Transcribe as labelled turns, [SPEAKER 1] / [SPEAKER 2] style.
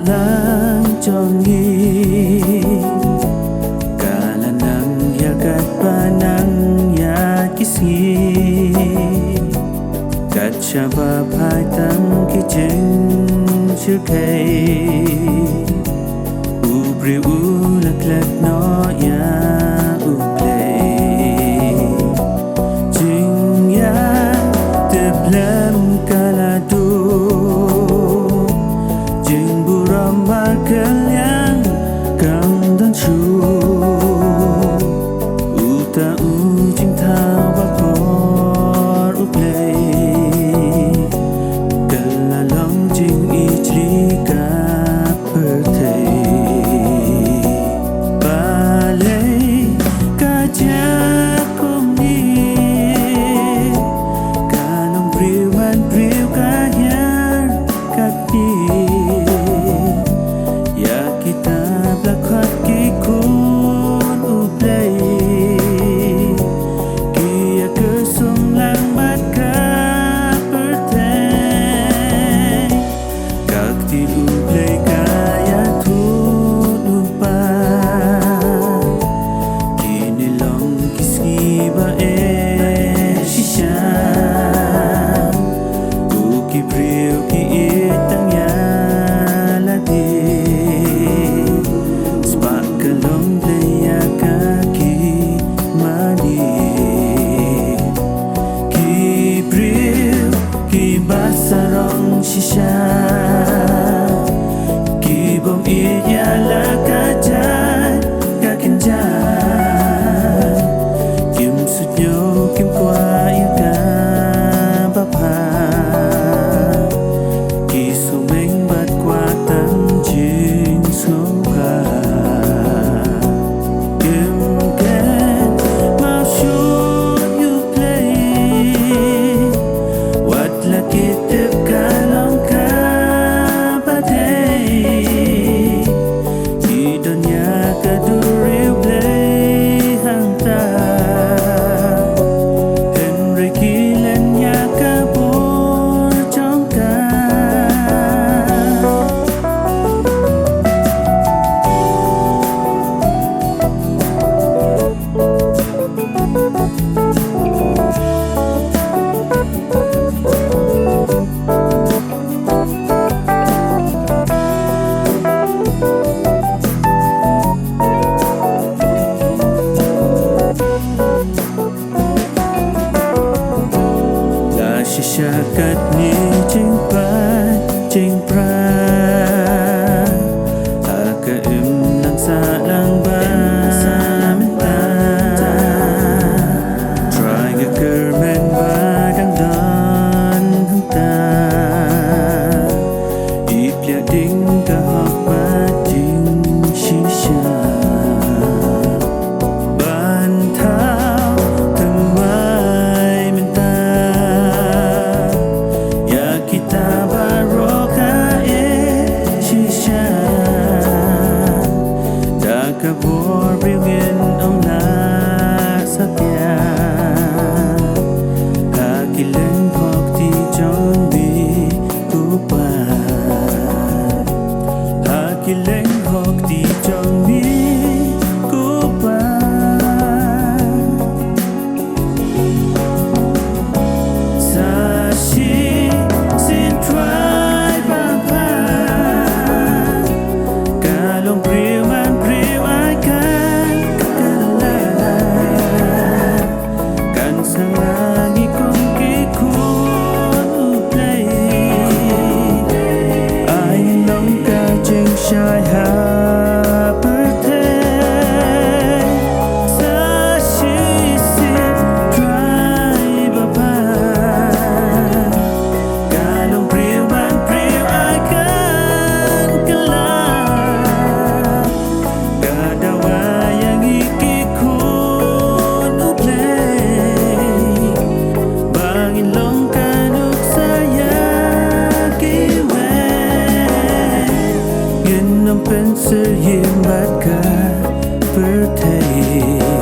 [SPEAKER 1] lang jongi kala nang yagat panang yakisi kat shaba phai tang ki ching chukei ubri ulak lak no ya uplay jing ya teblam kaladu jing buram bakal kang dan shu uta ujing thao bakor uplay kalalong jing ichli ka perthai balay ka jakom ni kalong priwan priw ka yar kat ni ya kita blakhat ki kun uplay kia kesung lang bat ka perthai kak ti uplay kaya thun upa kini long kiski ba shisha uki priu ki itang ya sarong shisha ki bom iya la kajan ka kinjan kim sutyo kim kwa ya ka bapa ki sumeng bat kwa tang jin soha kim can mau should you play what like it shishakat ni jing pat jing pra aka lang sa lang ba minta try ga kermen ba dang dan hanta ipya ding ka hok ba jing shisha kabor brilliant om na satya hakilen bhakti jonbi kupa hakilen bhakti jonbi kupa sashi sin try baba kalong priman lagi kong kikun uplay ay long ka jing shy ha perthai sa shi sit try bapa kalong priwan priw akan kelar kadawa yang ikikun uplay long kanuk saya kiwe yin nom pencil him bat ka perthai